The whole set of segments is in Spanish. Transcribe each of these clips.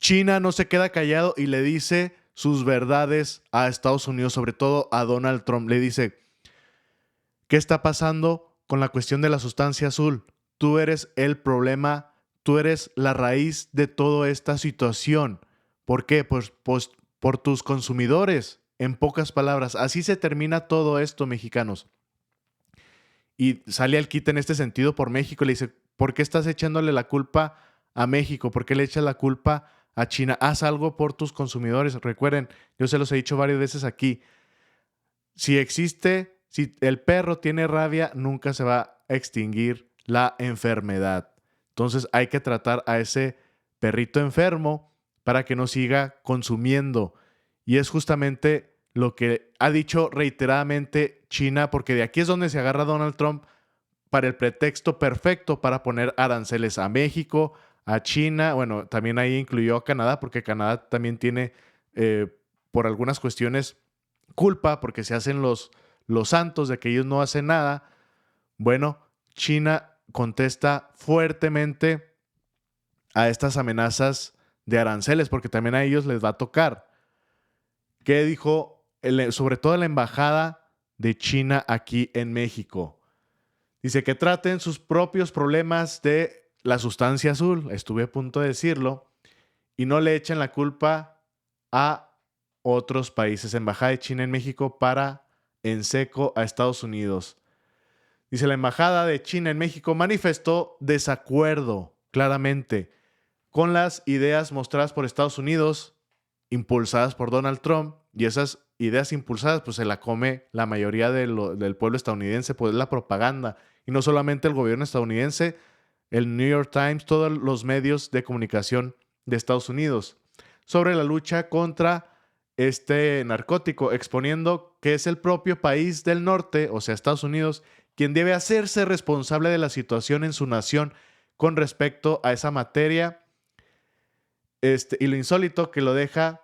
China no se queda callado y le dice sus verdades a Estados Unidos, sobre todo a Donald Trump. Le dice, ¿qué está pasando con la cuestión de la sustancia azul? Tú eres el problema, tú eres la raíz de toda esta situación. ¿Por qué? Pues por tus consumidores, en pocas palabras. Así se termina todo esto, mexicanos. Y sale al quite en este sentido por México. Le dice, ¿por qué estás echándole la culpa a México? ¿Por qué le echas la culpa a China? Haz algo por tus consumidores. Recuerden, yo se los he dicho varias veces aquí. Si el perro tiene rabia, nunca se va a extinguir la enfermedad. Entonces hay que tratar a ese perrito enfermo para que no siga consumiendo. Y es justamente lo que ha dicho reiteradamente China, porque de aquí es donde se agarra Donald Trump para el pretexto perfecto para poner aranceles a México, a China. Bueno, también ahí incluyó a Canadá, porque Canadá también tiene, por algunas cuestiones, culpa, porque se hacen los santos de que ellos no hacen nada. Bueno, China contesta fuertemente a estas amenazas de aranceles, porque también a ellos les va a tocar. ¿Qué dijo sobre todo la embajada de China aquí en México? Dice que traten sus propios problemas de la sustancia azul, estuve a punto de decirlo, y no le echen la culpa a otros países. Embajada de China en México para en seco a Estados Unidos. Dice, la embajada de China en México manifestó desacuerdo claramente con las ideas mostradas por Estados Unidos, impulsadas por Donald Trump, y esas ideas impulsadas pues se la come la mayoría del pueblo estadounidense, pues es la propaganda, y no solamente el gobierno estadounidense, el New York Times, todos los medios de comunicación de Estados Unidos, sobre la lucha contra este narcótico, exponiendo que es el propio país del norte, o sea, Estados Unidos, quien debe hacerse responsable de la situación en su nación con respecto a esa materia. Y lo insólito que lo deja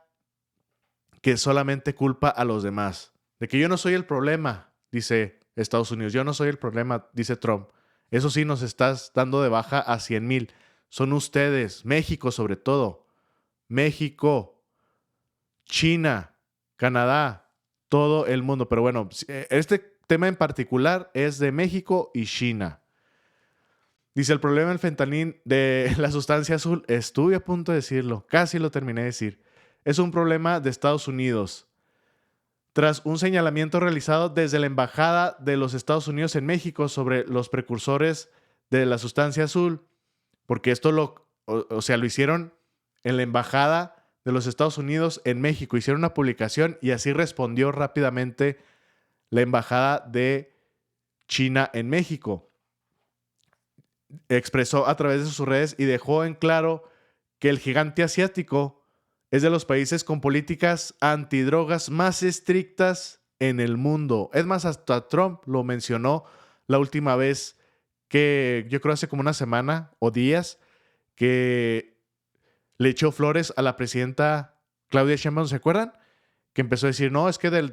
que solamente culpa a los demás. De que yo no soy el problema, dice Estados Unidos. Yo no soy el problema, dice Trump. Eso sí, nos estás dando de baja a 100,000. Son ustedes, México sobre todo. México, China, Canadá, todo el mundo. Pero bueno, este tema en particular es de México y China. Dice, el problema del fentanil, de la sustancia azul, estuve a punto de decirlo, casi lo terminé de decir, es un problema de Estados Unidos. Tras un señalamiento realizado desde la Embajada de los Estados Unidos en México sobre los precursores de la sustancia azul, porque esto lo hicieron en la Embajada de los Estados Unidos en México, hicieron una publicación y así respondió rápidamente la Embajada de China en México. Expresó a través de sus redes y dejó en claro que el gigante asiático es de los países con políticas antidrogas más estrictas en el mundo. Es más, hasta Trump lo mencionó la última vez, que yo creo hace como una semana o días, que le echó flores a la presidenta Claudia Sheinbaum, ¿se acuerdan? Que empezó a decir, no, es que de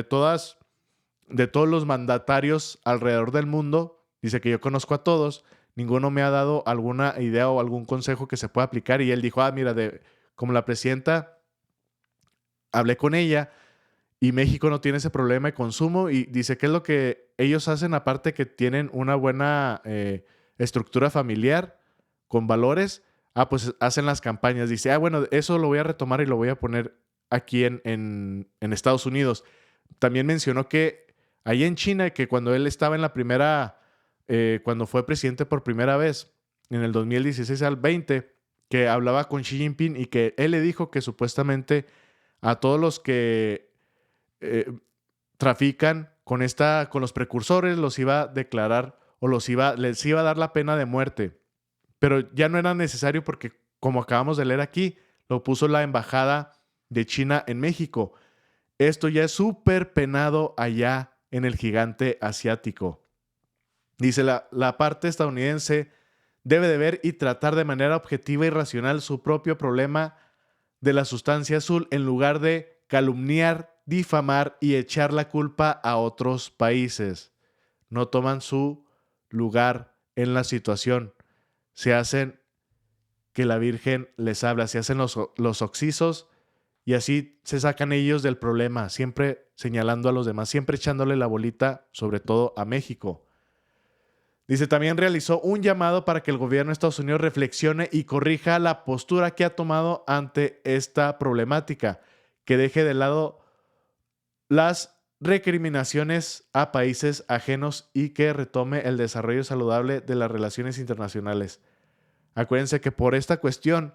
todos los mandatarios alrededor del mundo, dice que yo conozco a todos, ninguno me ha dado alguna idea o algún consejo que se pueda aplicar. Y él dijo, mira, como la presidenta, hablé con ella y México no tiene ese problema de consumo, y dice que es lo que ellos hacen, aparte que tienen una buena estructura familiar con valores, pues hacen las campañas. Dice, bueno, eso lo voy a retomar y lo voy a poner aquí en Estados Unidos. También mencionó que ahí en China, que cuando él estaba en la primera, cuando fue presidente por primera vez, en el 2016 al 20, que hablaba con Xi Jinping y que él le dijo que supuestamente a todos los que trafican con los precursores los iba a declarar o les iba a dar la pena de muerte. Pero ya no era necesario porque, como acabamos de leer aquí, lo puso la embajada de China en México. Esto ya es súper penado allá en el gigante asiático. Dice, la parte estadounidense debe de ver y tratar de manera objetiva y racional su propio problema de la sustancia azul, en lugar de calumniar, difamar y echar la culpa a otros países. No toman su lugar en la situación. Se hacen que la Virgen les habla, se hacen los oxisos y así se sacan ellos del problema, siempre señalando a los demás, siempre echándole la bolita, sobre todo a México. Dice, también realizó un llamado para que el gobierno de Estados Unidos reflexione y corrija la postura que ha tomado ante esta problemática, que deje de lado las recriminaciones a países ajenos y que retome el desarrollo saludable de las relaciones internacionales. Acuérdense que por esta cuestión,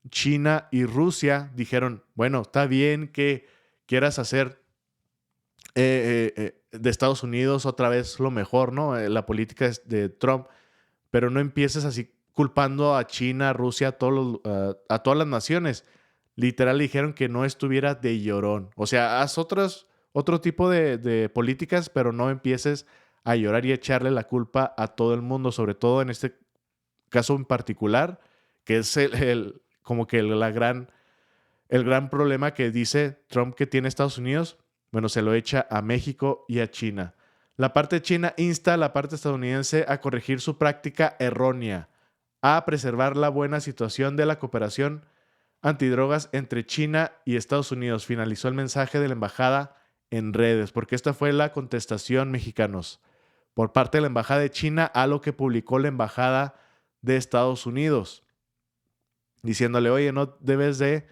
China y Rusia dijeron, bueno, está bien que quieras hacer de Estados Unidos otra vez lo mejor, ¿no? La política de Trump, pero no empieces así culpando a China, a Rusia, a todas las naciones. Literal dijeron que no estuviera de llorón. O sea, haz otro tipo de políticas, pero no empieces a llorar y echarle la culpa a todo el mundo, sobre todo en este caso en particular, que es como que el gran problema que dice Trump que tiene Estados Unidos. Bueno, se lo echa a México y a China. La parte china insta a la parte estadounidense a corregir su práctica errónea, a preservar la buena situación de la cooperación antidrogas entre China y Estados Unidos. Finalizó el mensaje de la embajada en redes, porque esta fue la contestación, mexicanos, por parte de la embajada de China a lo que publicó la embajada de Estados Unidos, diciéndole, oye, no debes de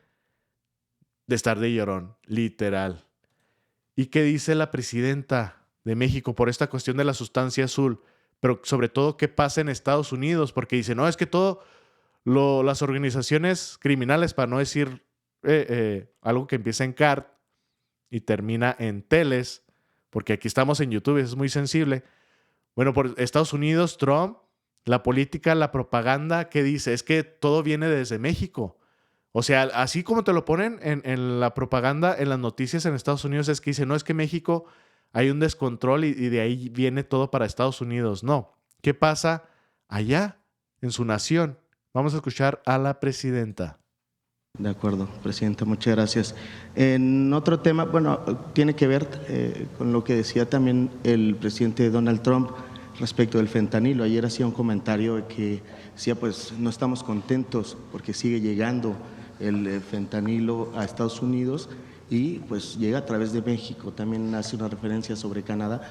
estar de llorón, literal. ¿Y qué dice la presidenta de México por esta cuestión de la sustancia azul? Pero sobre todo, ¿qué pasa en Estados Unidos? Porque dice, no, es que las organizaciones criminales, para no decir algo que empieza en CART y termina en Teles, porque aquí estamos en YouTube, es muy sensible. Bueno, por Estados Unidos, Trump, la política, la propaganda, ¿qué dice? Es que todo viene desde México. O sea, así como te lo ponen en la propaganda, en las noticias en Estados Unidos, es que dice, no, es que México hay un descontrol y de ahí viene todo para Estados Unidos. No. ¿Qué pasa allá, en su nación? Vamos a escuchar a la presidenta. De acuerdo, presidenta, muchas gracias. En otro tema, bueno, tiene que ver con lo que decía también el presidente Donald Trump respecto del fentanilo. Ayer hacía un comentario de que decía, pues no estamos contentos porque sigue llegando el fentanilo a Estados Unidos y pues llega a través de México. También hace una referencia sobre Canadá.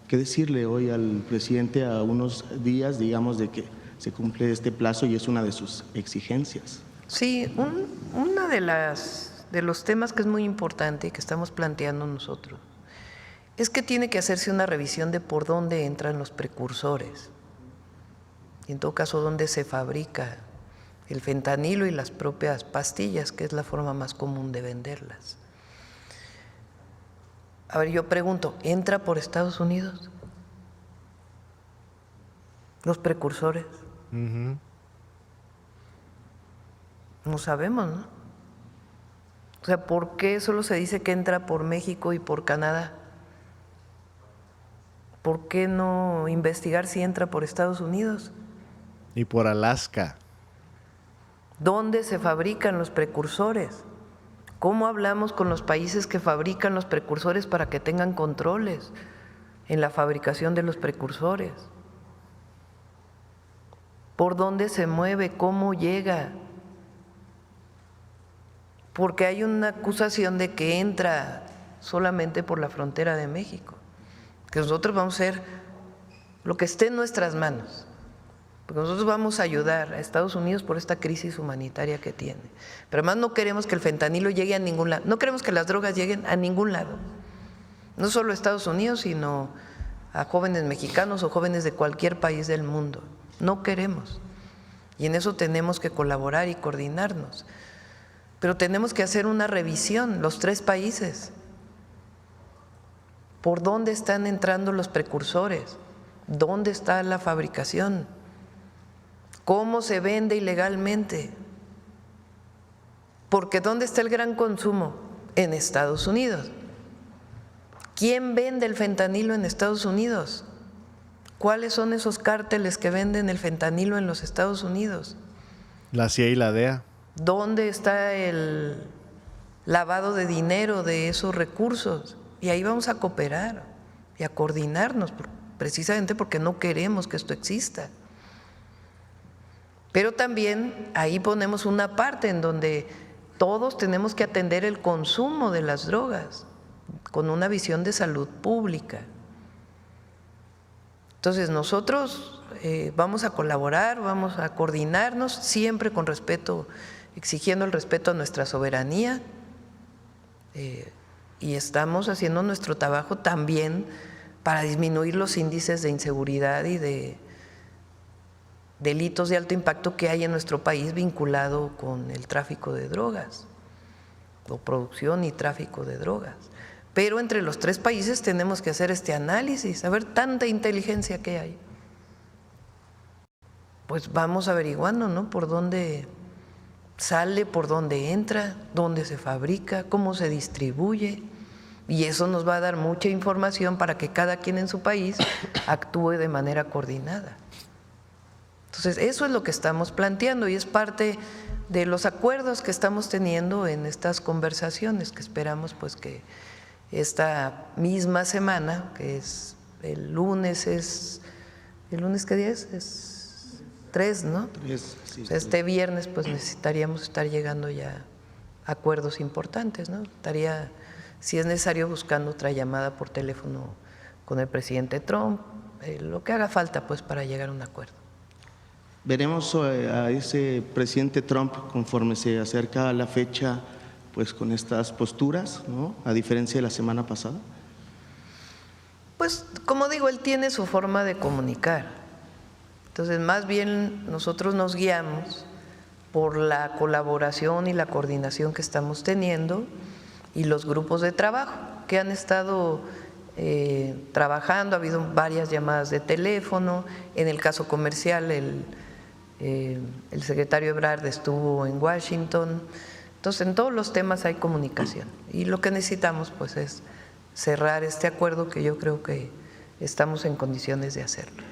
¿Qué decirle hoy al presidente a unos días, digamos, de que se cumple este plazo y es una de sus exigencias? Sí, una de los temas que es muy importante y que estamos planteando nosotros es que tiene que hacerse una revisión de por dónde entran los precursores y en todo caso dónde se fabrica el fentanilo y las propias pastillas, que es la forma más común de venderlas. A ver, yo pregunto, ¿entra por Estados Unidos? ¿Los precursores? No sabemos, ¿no? O sea, ¿por qué solo se dice que entra por México y por Canadá? ¿Por qué no investigar si entra por Estados Unidos? Y por Alaska. ¿Dónde se fabrican los precursores? ¿Cómo hablamos con los países que fabrican los precursores para que tengan controles en la fabricación de los precursores? ¿Por dónde se mueve? ¿Cómo llega? Porque hay una acusación de que entra solamente por la frontera de México, que nosotros vamos a hacer lo que esté en nuestras manos, porque nosotros vamos a ayudar a Estados Unidos por esta crisis humanitaria que tiene. Pero además no queremos que el fentanilo llegue a ningún lado, no queremos que las drogas lleguen a ningún lado, no solo a Estados Unidos, sino a jóvenes mexicanos o jóvenes de cualquier país del mundo. No queremos, y en eso tenemos que colaborar y coordinarnos. Pero tenemos que hacer una revisión, los tres países. ¿Por dónde están entrando los precursores? ¿Dónde está la fabricación? ¿Cómo se vende ilegalmente? Porque ¿dónde está el gran consumo? En Estados Unidos. ¿Quién vende el fentanilo en Estados Unidos? ¿Cuáles son esos cárteles que venden el fentanilo en los Estados Unidos? La CIA y la DEA. ¿Dónde está el lavado de dinero de esos recursos? Y ahí vamos a cooperar y a coordinarnos, precisamente porque no queremos que esto exista. Pero también ahí ponemos una parte en donde todos tenemos que atender el consumo de las drogas con una visión de salud pública. Entonces nosotros vamos a colaborar, vamos a coordinarnos siempre con respeto, exigiendo el respeto a nuestra soberanía, y estamos haciendo nuestro trabajo también para disminuir los índices de inseguridad y de delitos de alto impacto que hay en nuestro país vinculado con el tráfico de drogas o producción y tráfico de drogas. Pero entre los 3 países tenemos que hacer este análisis, a ver tanta inteligencia que hay. Pues vamos averiguando, ¿no? Por dónde sale, por dónde entra, dónde se fabrica, cómo se distribuye. Y eso nos va a dar mucha información para que cada quien en su país actúe de manera coordinada. Entonces, eso es lo que estamos planteando y es parte de los acuerdos que estamos teniendo en estas conversaciones, que esperamos pues que esta misma semana, que es el lunes, ¿el lunes qué día es? Es 3, ¿no? 3, sí, O sea, este viernes pues necesitaríamos estar llegando ya a acuerdos importantes, ¿no? Estaría, si es necesario, buscando otra llamada por teléfono con el presidente Trump, lo que haga falta pues para llegar a un acuerdo. Veremos a ese presidente Trump conforme se acerca a la fecha, pues con estas posturas, ¿no? A diferencia de la semana pasada. Pues como digo, él tiene su forma de comunicar. Entonces, más bien nosotros nos guiamos por la colaboración y la coordinación que estamos teniendo y los grupos de trabajo que han estado trabajando. Ha habido varias llamadas de teléfono. En el caso comercial, el secretario Ebrard estuvo en Washington. Entonces, en todos los temas hay comunicación y lo que necesitamos pues es cerrar este acuerdo, que yo creo que estamos en condiciones de hacerlo.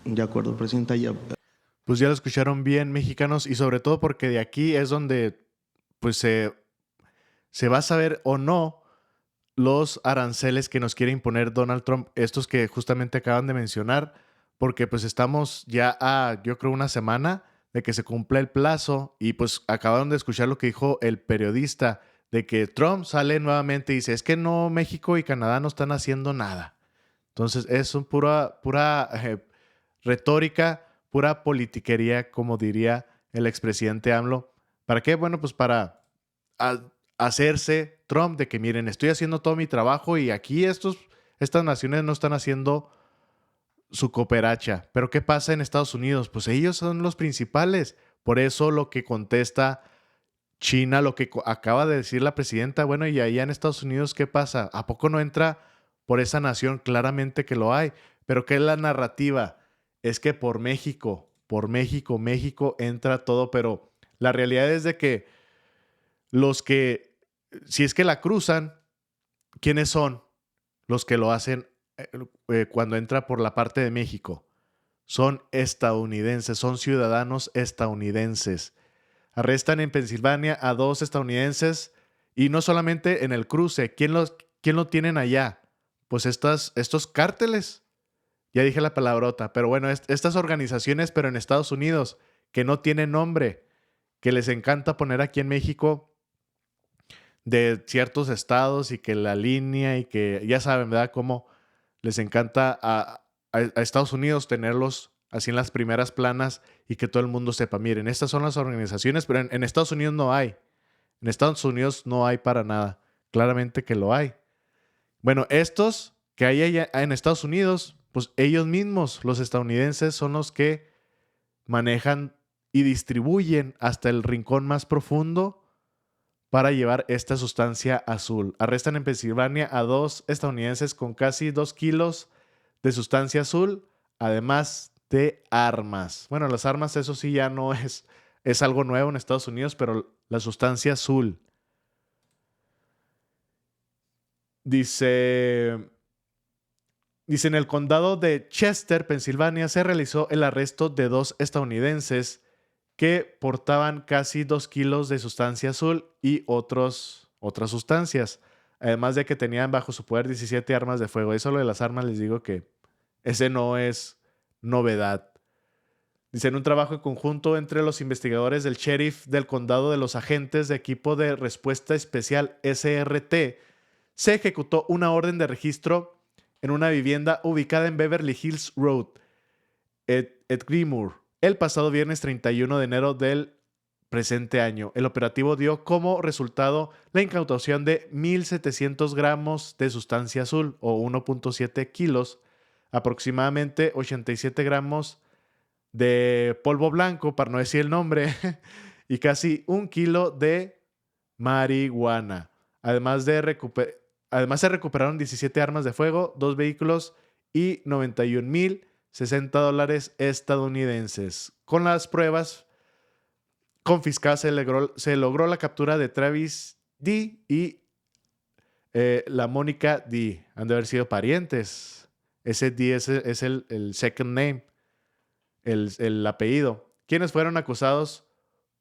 De acuerdo, presidenta. Pues ya lo escucharon bien, mexicanos, y sobre todo porque de aquí es donde pues se va a saber o no los aranceles que nos quiere imponer Donald Trump, estos que justamente acaban de mencionar, porque pues estamos ya a, yo creo, una semana de que se cumpla el plazo y pues acabaron de escuchar lo que dijo el periodista, de que Trump sale nuevamente y dice, es que no, México y Canadá no están haciendo nada. Entonces es pura retórica, pura politiquería, como diría el expresidente AMLO. ¿Para qué? Bueno, pues para hacerse Trump de que miren, estoy haciendo todo mi trabajo y aquí estas naciones no están haciendo su cooperacha. Pero ¿qué pasa en Estados Unidos? Pues ellos son los principales. Por eso lo que contesta China, lo que acaba de decir la presidenta, bueno, y allá en Estados Unidos, ¿qué pasa? ¿A poco no entra por esa nación? Claramente que lo hay. Pero ¿qué es la narrativa? Es que por México entra todo, pero la realidad es de que si es que la cruzan, ¿quiénes son los que lo hacen cuando entra por la parte de México? Son estadounidenses, son ciudadanos estadounidenses. Arrestan en Pensilvania a 2 estadounidenses y no solamente en el cruce. ¿Quién lo tienen allá? Pues estos cárteles. Ya dije la palabrota, pero bueno, estas organizaciones, pero en Estados Unidos, que no tienen nombre, que les encanta poner aquí en México de ciertos estados y que la línea y que ya saben, ¿verdad? Cómo les encanta a Estados Unidos tenerlos así en las primeras planas y que todo el mundo sepa, miren, estas son las organizaciones, pero en Estados Unidos no hay. En Estados Unidos no hay para nada. Claramente que lo hay. Bueno, estos que hay allá en Estados Unidos, pues ellos mismos, los estadounidenses, son los que manejan y distribuyen hasta el rincón más profundo para llevar esta sustancia azul. Arrestan en Pensilvania a 2 estadounidenses con casi 2 kilos de sustancia azul, además de armas. Bueno, las armas, eso sí ya no es algo nuevo en Estados Unidos, pero la sustancia azul. Dice, en el condado de Chester, Pensilvania, se realizó el arresto de 2 estadounidenses que portaban casi 2 kilos de sustancia azul y otras sustancias. Además de que tenían bajo su poder 17 armas de fuego. Eso lo de las armas les digo que ese no es novedad. Dice, en un trabajo en conjunto entre los investigadores del sheriff del condado de los agentes de equipo de respuesta especial SRT, se ejecutó una orden de registro en una vivienda ubicada en Beverly Hills Road, Ed Grimoire, el pasado viernes 31 de enero del presente año. El operativo dio como resultado la incautación de 1,700 gramos de sustancia azul o 1.7 kilos, aproximadamente 87 gramos de polvo blanco, para no decir el nombre, y casi 1 kilo de marihuana. Además se recuperaron 17 armas de fuego, 2 vehículos y $91,060 estadounidenses. Con las pruebas confiscadas se logró la captura de Travis D. y la Mónica D. Han de haber sido parientes. Ese D es el second name, el apellido. Quienes fueron acusados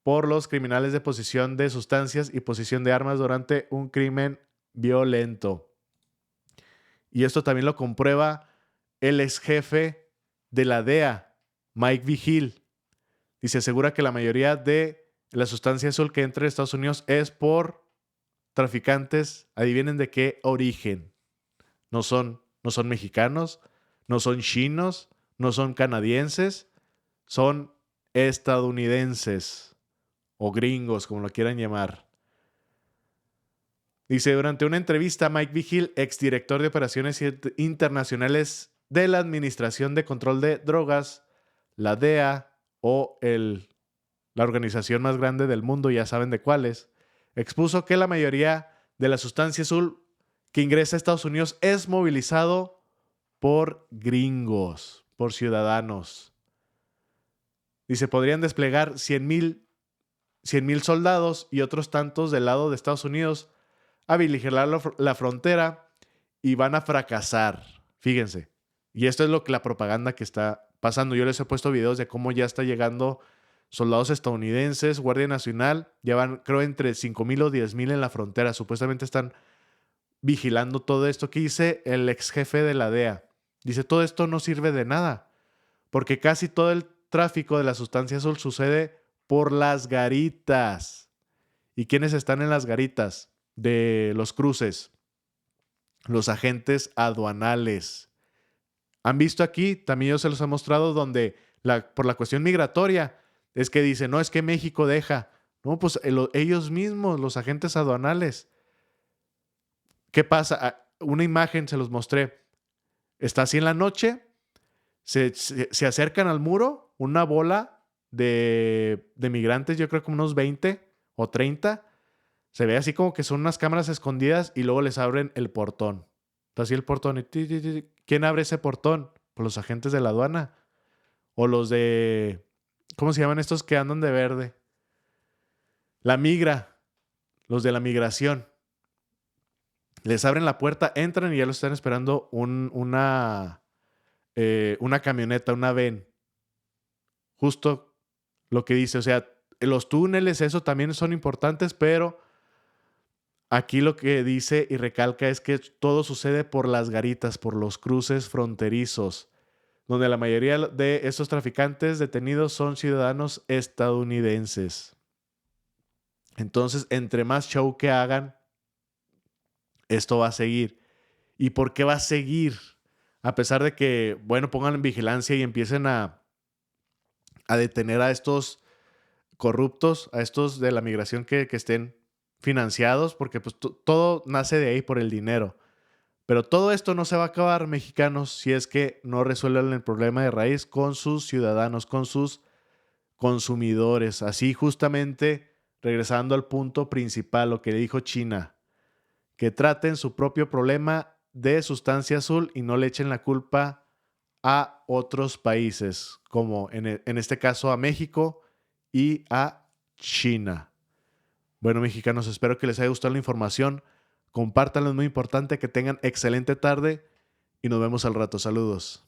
por los criminales de posesión de sustancias y posesión de armas durante un crimen violento. Y esto también lo comprueba el ex jefe de la DEA, Mike Vigil. Y se asegura que la mayoría de la sustancia azul que entra en Estados Unidos es por traficantes. Adivinen de qué origen. No son mexicanos, no son chinos, no son canadienses, son estadounidenses o gringos, como lo quieran llamar. Dice, durante una entrevista, Mike Vigil, exdirector de operaciones internacionales de la Administración de Control de Drogas, la DEA o la organización más grande del mundo, ya saben de cuáles, expuso que la mayoría de la sustancia azul que ingresa a Estados Unidos es movilizado por gringos, por ciudadanos. Dice, podrían desplegar 100,000 soldados y otros tantos del lado de Estados Unidos a vigilar la frontera y van a fracasar. Fíjense. Y esto es la propaganda que está pasando. Yo les he puesto videos de cómo ya está llegando soldados estadounidenses, Guardia Nacional. Ya van, creo, entre 5,000 o 10,000 en la frontera. Supuestamente están vigilando todo esto. ¿Qué dice el ex jefe de la DEA? Dice, todo esto no sirve de nada, porque casi todo el tráfico de la sustancia azul sucede por las garitas. ¿Y quiénes están en las garitas de los cruces? Los agentes aduanales. ¿Han visto aquí? También yo se los he mostrado donde por la cuestión migratoria es que dicen, no, es que México deja. No, pues ellos mismos, los agentes aduanales. ¿Qué pasa? Una imagen se los mostré. Está así en la noche, se acercan al muro, una bola de migrantes, yo creo que unos 20 o 30. Se ve así como que son unas cámaras escondidas y luego les abren el portón. Está así el portón y ¿quién abre ese portón? Pues los agentes de la aduana. O los de... ¿Cómo se llaman estos que andan de verde? La migra. Los de la migración. Les abren la puerta, entran y ya los están esperando una camioneta, una van. Justo lo que dice. O sea, los túneles, eso también son importantes, pero aquí lo que dice y recalca es que todo sucede por las garitas, por los cruces fronterizos, donde la mayoría de estos traficantes detenidos son ciudadanos estadounidenses. Entonces, entre más show que hagan, esto va a seguir. ¿Y por qué va a seguir? A pesar de que, bueno, pongan en vigilancia y empiecen a detener a estos corruptos, a estos de la migración que estén financiados, porque pues todo nace de ahí por el dinero. Pero todo esto no se va a acabar, mexicanos, si es que no resuelven el problema de raíz con sus ciudadanos, con sus consumidores. Así justamente, regresando al punto principal, lo que dijo China, que traten su propio problema de sustancia azul y no le echen la culpa a otros países, como en este caso a México y a China. Bueno, mexicanos, espero que les haya gustado la información. Compártanlo, es muy importante. Que tengan excelente tarde y nos vemos al rato. Saludos.